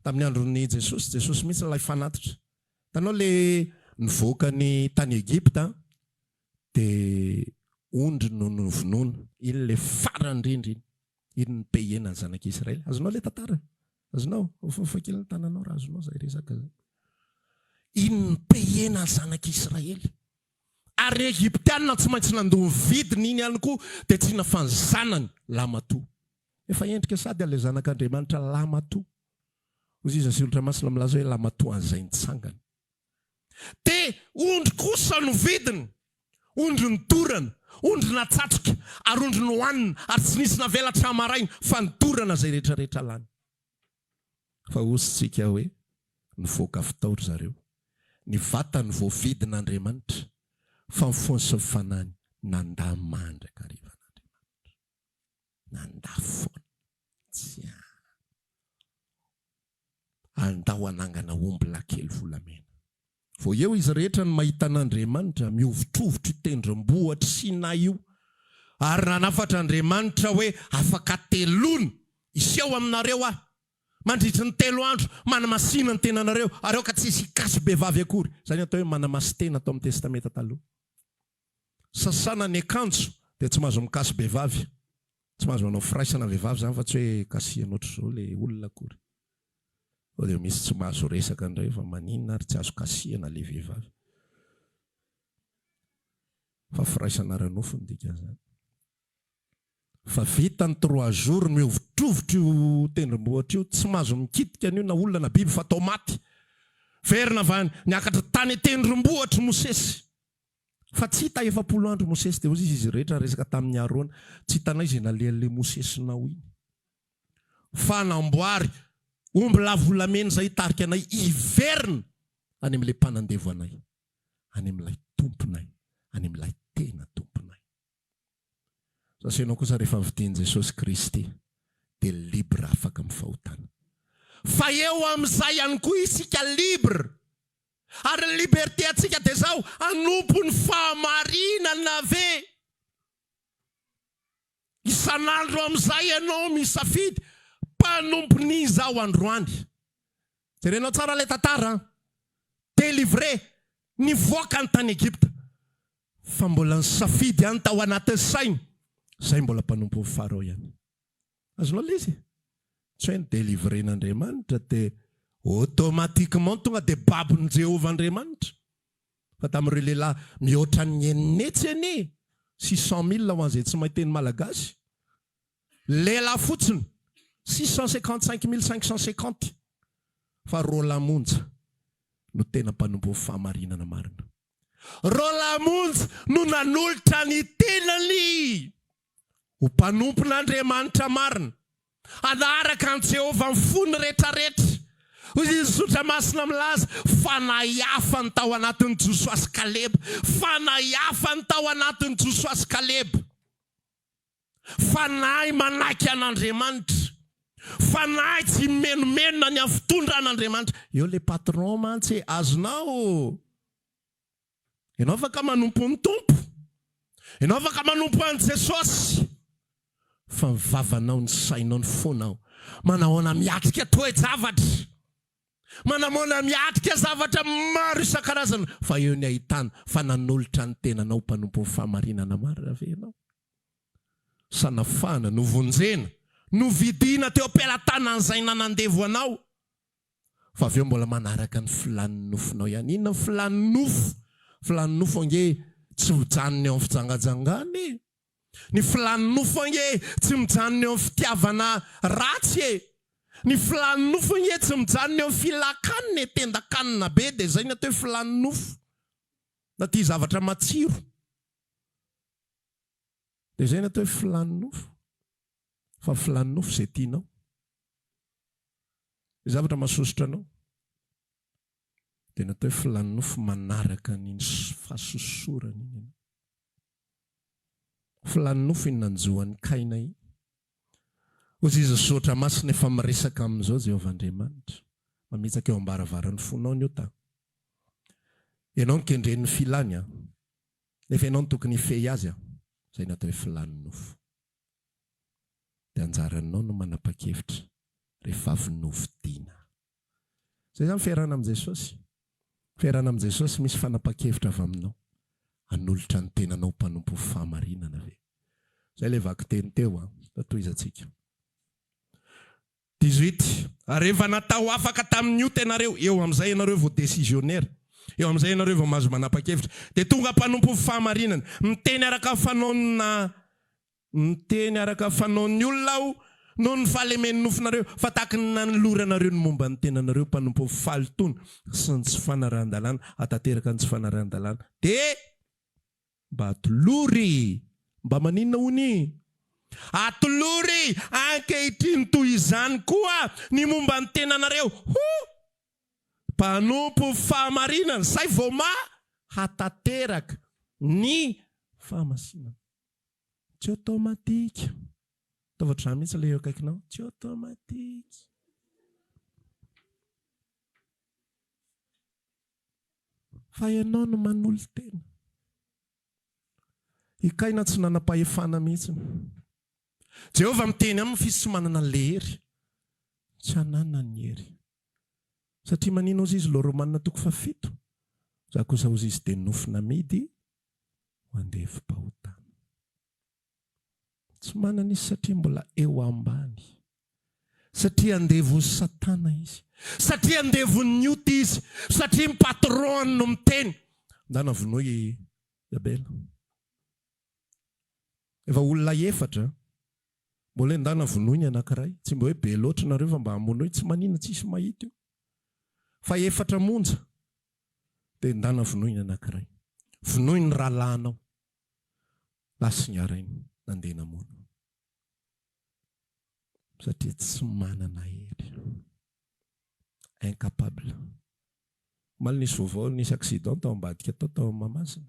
Tamin'ny andron'ny Jesosy. Jesosy mihitsy lay fanatitra. Tanao le nivoaka ny tany Egypta. Dia ondry no novonoina. Iny le farany indrindra iny. Iny ny payena ny zanak'Israely. Azonao le tantara? Azonao? Fakely ny tananao raha azonao zay resaka zay. Iny ny payena ny zanak'Israely. Ary Egyptianina tsy maintsy nandoa vidiny iny ihany koa dia tsy nafanjanany lamatoa. Efa endrika sady ilay zanak'Andriamanitra lamatoa. Ozy izy asilitra masina milaza hoe lamatoa an'izay nitsangana. Dia ondry kosa no vidiny. Ondry ny torana, ondrina tsatroka ary ondrina hohanina ary tsy nisy navelatra amaraina fa nidorana zay rehetrarehetra lany. Fa ositsika hoe nivoaka fitaory zareo, ny vatany voavidin'Andriamanitra fa mifony sy mifanany nandà mandraka rivan'Andriamanitra. Nandà foana. Tsy andao anangana omby lahy volamena. Vao eo izy rehetra ny mahita an'Andriamanitra miovitrovotra io tendrombohitra Sinai io, ary nanafatra Andriamanitra hoe afaka telony iseho aminareo aho mandritry ny 3 andro, manamasina ny tenanareo ary ao ka tsy hisy hikasy-behivavy akory. Zany atao hoe manamasy tena atao amin'ny testamenta taloha. Sasana ny akanjo dia tsy mahazo mikasy-behivavy, tsy mahazo manao firaisana vehivavy zany fa tsy hoe kasiana ohatr'izao le olona akory. Dia misy tsy mahazo resaka indray fa maninona ary tsy azo kasiana le vehivavy. Fa firaisana ranofo ny dikan'izany. Fa vita ny 3 jours miovitrovotra io tendrombohitra io, tsy mahazo mikitika an'io na olona na biby fa tao maty. Verina avy niakatra tany tendrombohitra Mosesy. Fa tsy hita 40 andro Mosesy dia hozy izy rehetra resaka tamin'ny Arona. Tsy hitanay izay nalehan'le Mosesy nao iny. Fa namboary omby lavolamena zay hitarika anay iverina any amin'ilay mpanandevo anay, any amin'ilay tomponay, any amin'ilay tena tomponay. Sasenao kosa rehefa vidian'i Jesosy Kristy dia libre afaka amin'ny fahotana. Fa eo amin'izay ihany koa isika libre. Ary ny liberté atsika dia zao anompo ny fahamarinana ve. Isan'andro amin'izay ianao misafidy mpanompon'i zao androany. Jerenao tsara ilay tantara. Délivré nivoaka ny tany Egypta. Fa mbola nisafidy ihany tao anatin'ny sainy. Zay mbola mpanompo ny Farao ihany. Azonao le izy? Tsy hoe ny délivren'Andriamanitra dia automatiquement tonga dia babon'i Jehovah Andriamanitra. Fa tamin'ireo lehilahy mihoatra ny eninetsy anie 600 000 ho an'izay tsy mahay teny malagasy. Lehilahy fotsiny 655 550. Fa Rolamonja no tena mpanompo ny fahamarinana marina. Rolamonja no nanolotra ny tenany ho mpanompon'Andriamanitra marina. Anaraka an Jehovah ny fony rehetrarehetra. Hoy izy sotra masina milaza fa nahafa ny tao anatin'ny Joshua sy Kaleb. Fa nahafa ny tao anatin'ny Joshua sy Kaleb. Fa nahay manaiky an'Andriamanitra. Fa nahay tsy menomenona ny amin'ny fitondran'Andriamanitra. Eo le patron mantsy azonao. Ianao afaka manompo ny tompo. Ianao afaka manompo an'i Jesosy. Fa mivavanao ny sainao ny fonao. Manahoana miatrika toe-javatra. Manahoana miatrika zavatra maro isan-karazany. Fa eo ny ahitana fa nanolotra ny tenanao mpanompo ny fahamarinana marina ve ianao. Sanafana, no vonjena, no vidina teo am-pelantanan'izay nanandevo anao. Fa avy eo mbola manaraka ny filan'ny nofonao ihany. Inona ny filan'ny nofo? Filan'ny nofo ange tsy mijanona eo amin'ny fijangajangana. Ny filan'ny nofo ange tsy mijanona eo amin'ny fitiavana ratsy. Ny filan'ny nofo ange tsy mijanona eo amin'ny filakanina tendakanina be. Dia zay ny atao hoe filan'ny nofo. Na tia zavatra matsiro. Dia zay ny atao hoe filan'ny nofo. Fa filan'ny nofo izay tianao. Zavatra mahasosotra anao. Dia natao hoe filan'ny nofo manaraka ny fahasosorana iny. Filan'ny nofo iny nanjoan'ny Kaina iny. Hozy izy sotra masina efa miresaka amin'izao Jehovah Andriamanitra. Mametsaka eo ambaravarany fonao ny ota. Ianao ny kendren'ny filany. Nefa ianao ny tokony hifehy azy. Zay natao hoe filan'ny nofo. Dia anjaranao no manapa-kevitra rehefa avy novidiana. Zay zany fiarahana amin'i Jesosy. Fiarahana amin'i Jesosy misy fanapa-kevitra avy aminao. Hanolotra ny tenanao mpanompo fahamarinana ve. Zay le vaky teny teo tatoizantsika. 18. Rehefa natao afaka tamin'io tenareo, eo amin'izay ianareo vao décisionnaire. Eo amin'izay ianareo vao mahazo manapa-kevitra. Dia tonga mpanompo fahamarinana. Miteny araka fanaon'ny olona aho noho ny fahalemen'ny nofonareo. Fa tahaka ny nanoloranareo ny momba ny tenanareo mpanompo falitona sy ny tsy fanarahan-dalàna, atateraka ny tsy fanarahan-dalàna. Dia mba atolory Mba maninona hony? Atolory ankehitriny toy izany koa ny momba ny tenanareo. Mpanompo fahamarinana, zay vao hatateraka ny fahamasinana. Tsy automatique. Tavatry mihitsy ilay eo akaikinao. Tsy automatique. Fa ianao no manolo tena. Ikaina tsy nanam-pahefana mihitsy. Jehovah miteny amin'ny fisomanana lehery. Tsy hanana ny hery. Satria manino ozy izy lo Romanina 7. Za kosa ozy izy dia nofina midy ho andevim-pahotana. Tsy manana izy satria mbola eo ambany. Satria andevo Satana izy. Satria andevo nioty izy. Satria mpatron no miteny. Ndana vonoy Abela. Efa olona efatra. Mbola ndana vonoy ny anankiray. Tsy mba hoe be loatra nareo fa mba hamonoy tsy manina tsisy mahita io. Fa efatra monja. Dia ndana vonoy ny anankiray. Vonoy ny rahalanao. Lasy ny arainy. Nandeha namono. Satria tsy manana hery. Incapable. Mal nisy vaovao nisy accident tao ambadika tao Mamasina.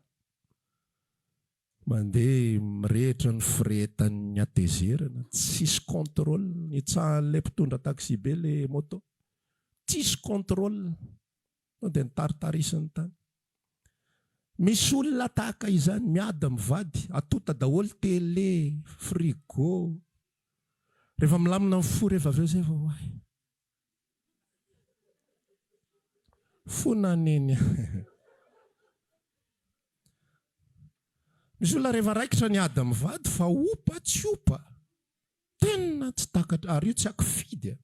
Mandeha mirehitra ny firehetan'ny atezerana. Tsisy contrôle. Nitsahan'ilay mpitondra taxi be le moto. Tsisy contrôle. Dia nitaritarisany tany. Misy olona tahaka izany miada mivady. Atota daholo télé, frigo. Rehefa milamina fo rehefa avy eo zay vao hoay. Fona neny. Misy olona rehefa raikitra ny ada mivady fa opa tsy opa. Tena tsy takatra. Ary io tsy akifidy.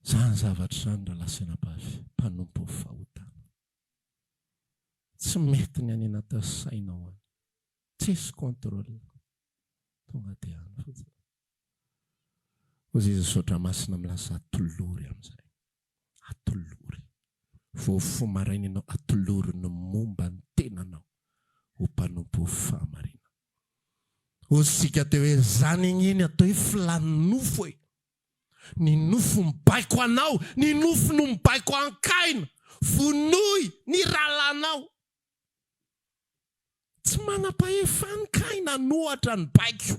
Zany zavatra zany raha lasena bavy. Mpanompo fahotana. Tsy mety ny any anaty sainao any. Tsisy contrôle. Tonga dia any. Ozy izy sotra masina milasa atolory amin'izay. Atolory. Vao fo maraina ianao atolory ny momba ny tenanao. Ho mpanompo fahamarina. Osika teo hoe zany iny atao hoe filany nofo e. Ny nofo mibaiko anao. Ny nofo no mibaiko ankaina. Vonoy ny rahalanao. Tsy manam-pahefana kaina nohatra ny baiko.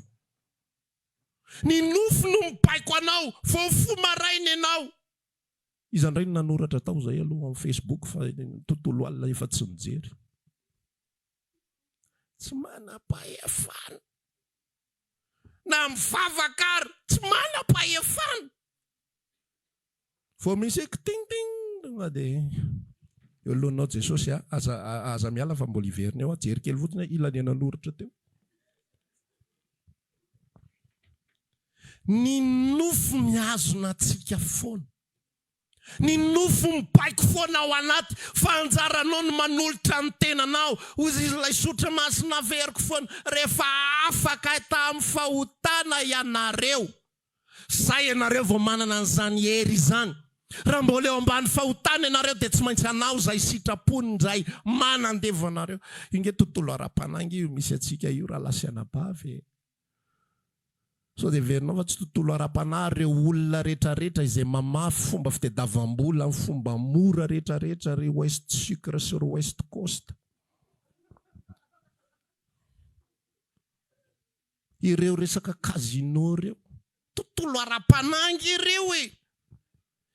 Ny nofo no mibaiko anao. Vao fo maraina ianao. Izandray nanoratra tao zay aloha amin'ny Facebook fa tontolo alina efa tsy mijery. Tsy manam-pahefana. Na mivavakary tsy manam-pahefana. Vao misy ting dia eo lohanao Jesosy aza miala fa mbola iverina eo jery kely fotsiny ilany nanoratra teo. Ny nofo miazona antsika foana. Ny nofo mibaiko foana ao anaty. Fa anjaranao no manolotra ny tenanao. Ozy izy ilay sotra masina veriko foana. Rehefa afaka tamin'ny fahotana ianareo. Zay ianareo vao manana an'izany hery izany. Raha mbola eo ambany fahotana ianareo dia tsy maintsy anao zay sitrapony zay manandevo anareo. Inge tontolo ara-panangy io misy atsika io raha lasiana bavy. So dia verinao fa tsy tontolo ara-panahy ireo olona rehetrarehetra izay mamafy fomba fitadiavam-bola, fomba mora rehetrarehetra ry West Sucre sy ry West Coast. Ireo resaka casino ireo. Tontolo ara-panangy ireo e.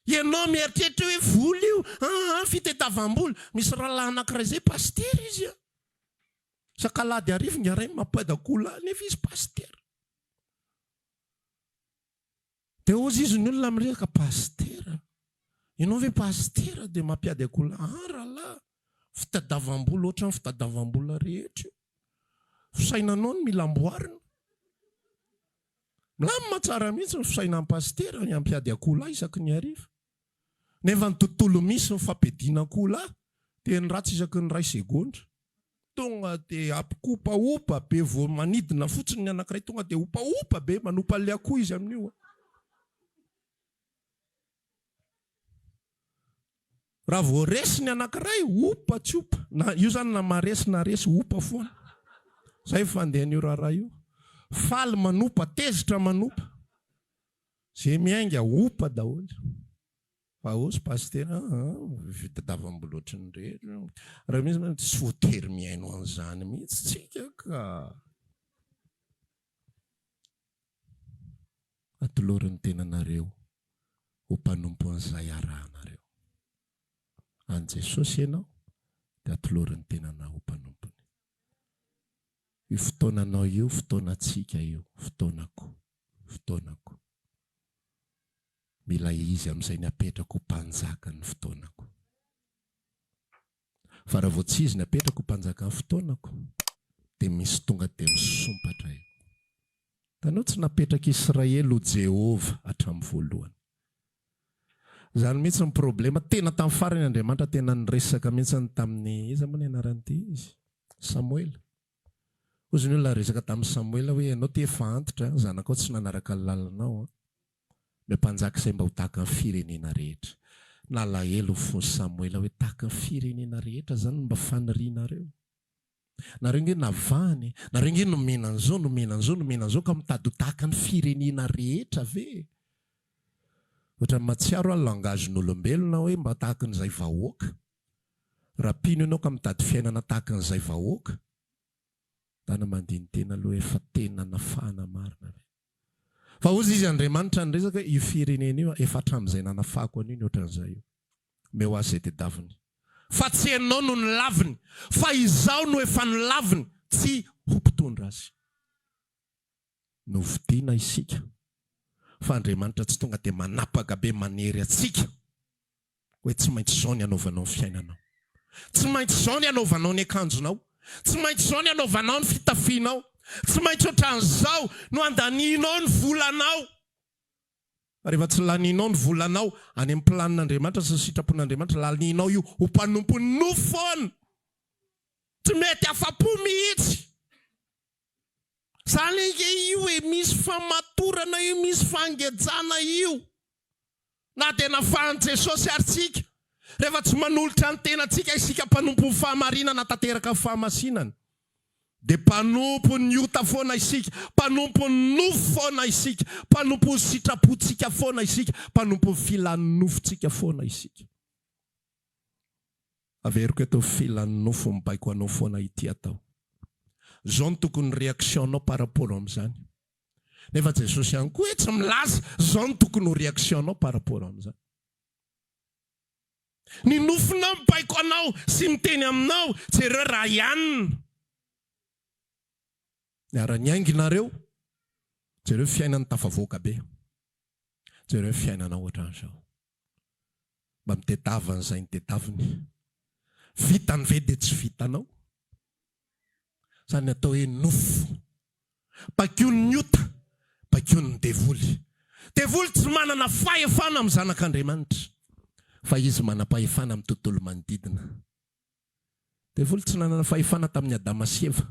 Ianao mieritreritra hoe vola io. Fitadiavam-bola. Misy rahalahy anankiray izay paster izy. Sakalady arivo ny aray mampadakola nefa izy paster. Dia ozy izy ny olona miresaka paster. Ianao ve paster dia mampiady akola. Rahalahy. Fitadiavam-bola ohatran'ny fitadiavam-bola rehetra. Fisainanao no mila amboarina. Milamina tsara mihitsy ny fisainan'ny paster ny ampiady akola isaky ny arivo. Nefa ny tontolo misy ny fampediana akola dia ny ratsy isaky ny 2 segondra. Tonga dia ampikopaopa be vao manidina fotsiny ny anankiray tonga dia opaopa be manopa le akoho izy amin'io. Raha vao resy ny anankiray opa tsy opa. Io zany na maresy na resy opa foana. Zay fandehan'io raharaha io. Faly manopa, tezitra manopa. Zay miainga opa daholo. Fa osy pastera, vita davam-boloatry ny rehetra. Raha misy tsy voatery miaino an'izany mihitsy tsika ka. Atolorin'ny tenanareo ho mpanompo an'izay arahanareo. An Jesosy ianao dia atolorin'ny tenanao ho mpanompony. Io fotoananao io, fotoanantsika io, fotoanako. Mila izy amin'izay ny apetrako ho mpanjaka ny fotoanako. Fa raha vao tsy izy ny apetrako ho mpanjaka ny fotoanako, dia misy tonga dia misompatra io. Tanao tsy napetraka Israely ho Jehova hatramin'ny voalohany. Zany mihitsy ny problema. Tena tamin'ny farany Andriamanitra tena niresaka mihitsy tamin'ny iza moa ny anaran'ity izy? Samuel. Ozy ny olona resaka tamin'ny Samuel hoe ianao ty efa antitra, zanakao tsy nanaraka ny lalanao. Mbe mpanjaka izay mba ho tahaka ny firenena rehetra. Nalahelo fony Samuel hoe tahaka ny firenena rehetra zany mba fanirianareo. Nareo nge navany, nareo nge nomenan'izao ka mitady ho tahaka ny firenena rehetra ve? Ohatra matsiaro ny langagen'olombelona hoe mba tahaka n'izay vahoaka. Rapino ianao ka mitady fiainana tahaka n'izay vahoaka. Tana mandiny tena aloha efa tena nafahana marina. Fa ozy izy Andriamanitra ny resaka io firenena io efa hatramin'izay nanafahako an'io ny ohatran'izay io. Meo azy izay tedaviny. Fa tsy ianao no nilaviny, fa izao no efa nilaviny, tsy ho mpitondra azy. Novidiana isika. Fa Andriamanitra tsy tonga dia manapaka be manery atsika. Hoe tsy maintsy izao ny anaovanao ny fiainanao. Tsy maintsy izao ny anaovanao ny akanjonao. Tsy maintsy izao ny anaovanao ny fitafianao. Tsy maintsy ohatran'izao no andaninao ny volanao. Rehefa tsy laninao ny volanao any amin'ny planin'Andriamanitra sy sitrapon'Andriamanitra, laninao io ho mpanompo no foana. Tsy mety afa-po mihitsy. Zany io hoe misy famatorana io, misy fangejana io. Na dia nafahan'i Jesosy aritsika. Rehefa tsy manolotra ny tenantsika isika mpanompo ny fahamarinana tanteraka ny fahamasinana. Dia mpanompo ny ota foana isika, mpanompo ny nofo foana isika, mpanompo ny sitrapontsika foana isika, mpanompo ny filan'ny nofontsika foana isika. Averiko eto filan'ny nofo mibaiko anao foana ity atao. Zao ny tokony réactionnao par rapport amin'izany. Nefa Jesosy ihany koa tsy milaza, zao ny tokony réactionnao par rapport amin'izany. Ny nofonao mibaiko anao sy miteny aminao, jereo raha ihany. Niara-ny ainginareo, jereo fiainana tafavoaka be. Jereo fiainana ohatran'izao. Mba mitetavana izay nitetaviny. Vitany ve dia tsy vitanao? Zany atao hoe nofo. Pakiony ota, pakiony devoly. Devoly tsy manana fahefana amin'ny zanak'Andriamanitra. Fa izy manam-pahefana amin'ny tontolo manodidina. Devoly tsy nanana fahefana tamin'ny Adama sy Eva.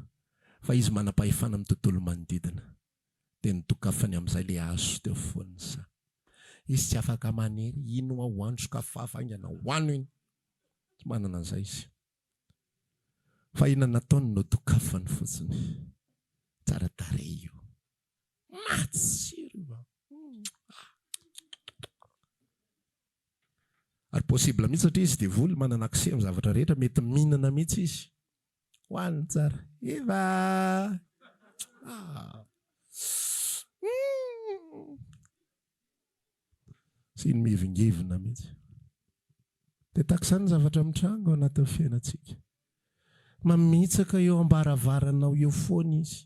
Fa izy manam-pahefana amin'ny tontolo manodidina. Dia nitokafany amin'izay le azo teo foana. Izy tsy afaka manery, ino aho hoandro kafafa aingana hoano iny. Tsy manana an'izay izy. Fa inona nataony notokafany fotsiny. Tsara tarehy io. Matsiro. Ary possible mihitsy satria izy devoly manana accès amin'ny zavatra rehetra, mety mihinana mihitsy izy. Hoaniny tsara. Eva. Sy ny mivingivina mihitsy. Dia takizany ny zavatra mitrango anatin'ny fiainantsika. Mamitsaka eo ambaravaranao eo foana izy.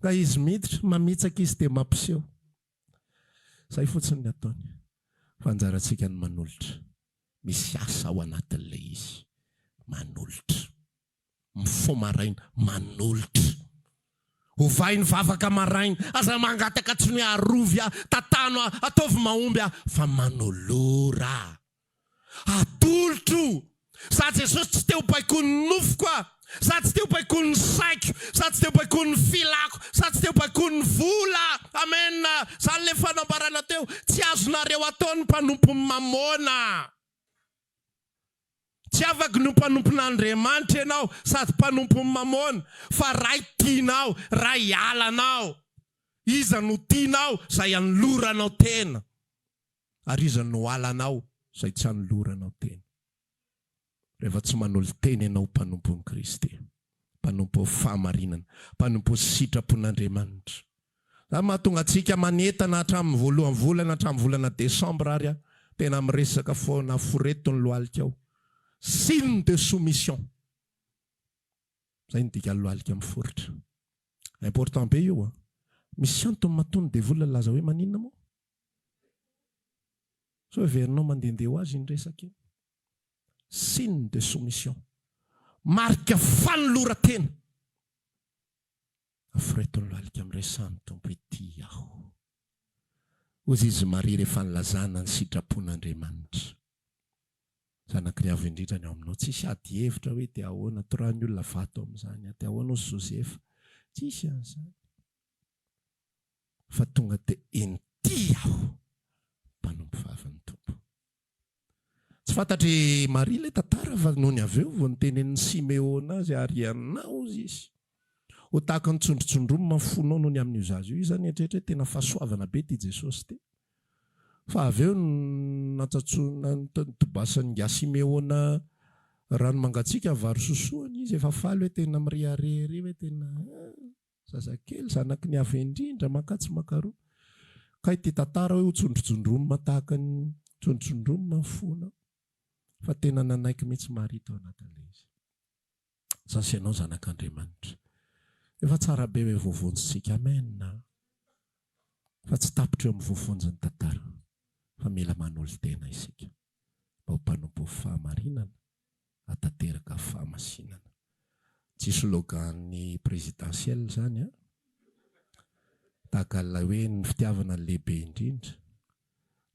Ka izy miditra, mamitsaka izy dia mampiseho. Zay fotsiny ny ataony. Fa anjarantsika ny manolotra. Misy asa ao anatin'ilay izy. Manolotra. Mifo maraina, manolotra. Ovay ny vavaka maraina, aza mangataka tsy ny arovy, tatano, ataovy mahomby, fa manolora. Atolotro. Sady Jesosy tsy teo baiko ny nofo koa. Sady tsy teo baiko ny saiko. Sady tsy teo baiko ny filako. Sady tsy teo baiko ny vola. Amen. Zany le fanambarana teo. Tsy azonareo ataony mpanompo mamona. Tsy afaka no mpanompon'Andriamanitra ianao sady mpanompony mamona, fa ray tianao, ray alanao. Iza no tianao zay anoloranao tena, ary iza no alanao zay tsy anoloranao tena. Rehefa tsy manolo teny ianao mpanompon'i Kristy, mpanompo fahamarinana, mpanompo sitrapon'Andriamanitra. Za mahatonga antsika manetana hatramin'ny voalohany volana, hatramin'ny volana Desambra ary tena miresaka foana foretony lohalika ao. Signe de soumission. Zay ny dika lohalika miforitra. Important be io. Misy antony mahatony devola laza hoe maninona moa? So verinao mandehandeha ho azy ny resaka. Signe de soumission. Marika fanoloran-tena. Aforetony lohalika miresany tompo ity aho. Ozy izy Maria rehefa nilazana ny sitrapon'Andriamanitra. Zanak'ny avy indrindra ny ao aminao. Tsisy ady hevitra hoe te ahoana torany olona vato amin'izany. Te ahoana ozy Josefa. Tsisy an'izany. Fa tonga te enti aho. Mpanompo vavan'ny tompo. Tsy fantatry Maria le tantara fa noho ny avy eo vao nitenen'ny Simeona azy ary anao izy. Ho tahaka ny tsondrotsondromo mafonao noho ny amin'io zazy io. Izany eritreretra tena fahasoavana be ty Jesosy ty. Fa avy eo natobasany nga Simeona rano mangatsika vary sosoany izy efa faly hoe tena miriarery hoe tena zazakely zanaky ny avy indrindra makatsy makaroa. Ka ity tantara hoe ho tsondrotsondromo matahaka ny tsondrotsondromo mafona. Fa tena nanaiky mihitsy Maria tao anatin'ilay izy. Sasy ianao zanak'Andriamanitra. Efa tsara be hoe voavonjitsika amen. Fa tsy tapitra eo amin'ny voavonjiny tantara. Fa mila manolo tena isika. Mba ho mpanompo fahamarinana, atateraka fahamasinana. Tsy slogan-ny présidentiel zany. Tahaka ilay hoe ny fitiavana lehibe indrindra.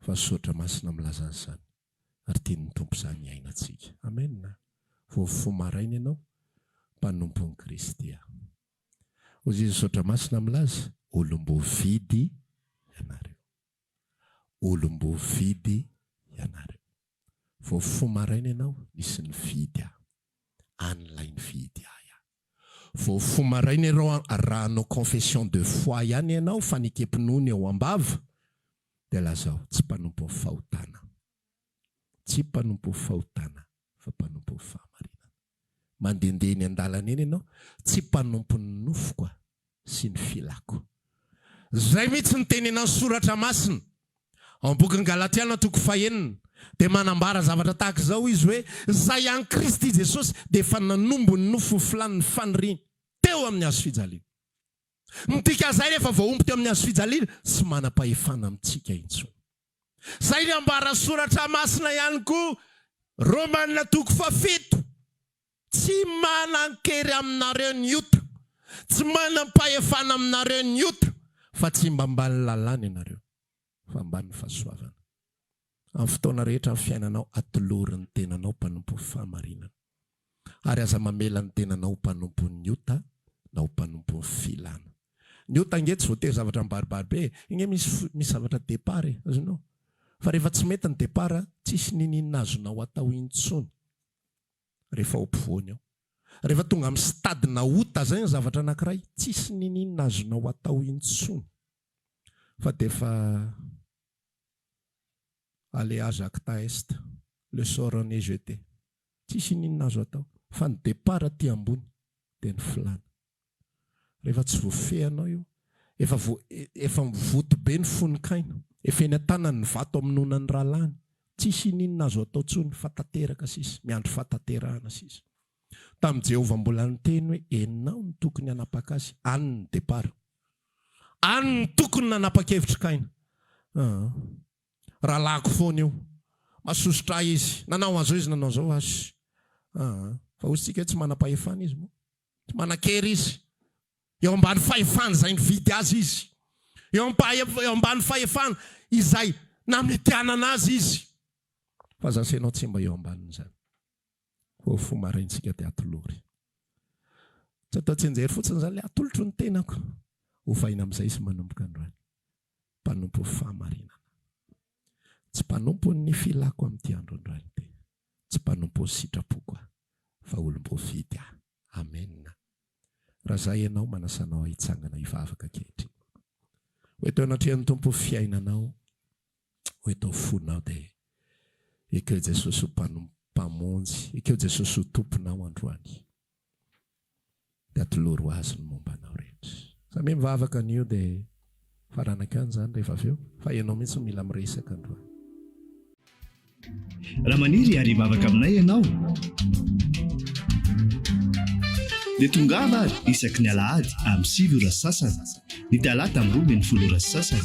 Fa sotra masina milaza an'izany. Ary tian'ny tompo izany iainantsika. Amen. Vao fomaraina ianao, mpanompon'i Kristy. Ozy izy sotra masina milaza, olom-bo vidy ianareo. Olom-bo vidy ianareo. Vao fomaraina ianao, nisy ny vidy an'ilay ny vidy Vao fomaraina ianao arahanao confession de foi ihany ianao fa nikepinoany ao ambava, dia lazao tsy mpanompo fahotana. Tsy mpanompo fahotana, fa mpanompo fahamarinana. Mandehandeha ny andalana eny ianao, tsy mpanompo ny nofo sy ny filako. Zay mihitsy ny tenenan'ny soratra masina. Ao bokin'ny Galatiana 4:9 dia manambara zavatra tahaka izao izy hoe zay an Kristy Jesosy dia efa nanombo ny nofo filan'ny faniriany teo amin'ny hazo fijaliana. Mitika zay rehefa voaomby teo amin'ny hazo fijaliana tsy manam-pahefana amintsika intsony. Zay ny ambara soratra masina ihany koa Romanina 7. Tsy manan-kery aminareo ny ota, tsy manam-pahefana aminareo ny ota, fa tsy mba ambany lalàna ianareo, fa ambany fahasoavana. Amin'ny fotoana rehetra amin'ny fiainanao atolorin'ny tenanao mpanompo fahamarinana. Ary aza mamela ny tenanao mpanompo ny ota na mpanompo filana. Ny ota angetsy voatery zavatra mibaribary be, inge misy zavatra depart azonao. Fa rehefa tsy mety ny depart, tsisy ninina azonao atao intsony. Rehefa ampovoany ao. Rehefa tonga amin'ny stadina ota zay ny zavatra anankiray, tsisy ninina azonao atao intsony. Fa defa allez à Jacta Est, le sort en est jeté. Tsisy ninina azo atao. Fa ny depart aty ambony dia ny filana. Rehefa tsy voafehanao io, efa mivoto be ny fonikaina, efa eny an-tanany ny vato amin'onany ralany, tsisy ninina azo atao tsony fa tanteraka sisa, miandro fatanterahana sisa. Tamin'i Jehovah mbola niteny hoe enao ny tokony hanapaka azy, any ny depart. Any ny tokony nanapa-kevitra kaina. Rahalako foana io. Masositra izy. Nanao an'izao izy, nanao an'izao azy. Fa ozy tsika tsy manam-pahefana izy moa. Tsy manan-kery izy. Eo ambany fahefana izay nividy azy izy. Eo ambany fahefana izay nametianana azy izy. Fa zasenao tsy mba eo ambanin'izany. Ho fomaraintsika dia atolory. Tsy atao tsenjery fotsiny izany ilay atolotro ny tenako. Ho vaina amin'izay izy manomboka androany. Mpanompo fahamarinana. Tsy mpanompo ny filako amin'ity andro androany ty. tsy mpanompo sitrapoko fa olom-boafidy amen. Raha zay ianao manasanao hitsangana hivavaka kehitriny, hoe anatrehan'ny tompo fiainanao, hoe tao fonao dia ekeo Jesosy mpamonjy, ekeo Jesosy ho tomponao androany, dia atoloro azy ny mombanao rehetra. Samy mivavaka an'io dia faranaka an'izany rehefa avy eo, fa ianao mihitsy mila miresaka androany. Raha maniry ary hivavaka aminay ianao dia tongava isaky ny alahady amin'ny 7 ora sasany, ny talata amin'ny 12 ora sasany,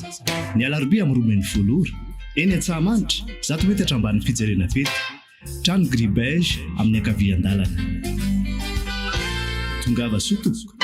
ny alarobia amin'ny 12 ora, eny Antsahamanitra 100 metatra ambanin'ny fijerena fety, trano Gribege amin'ny ankavian-dalana. Tongava soa tompoko.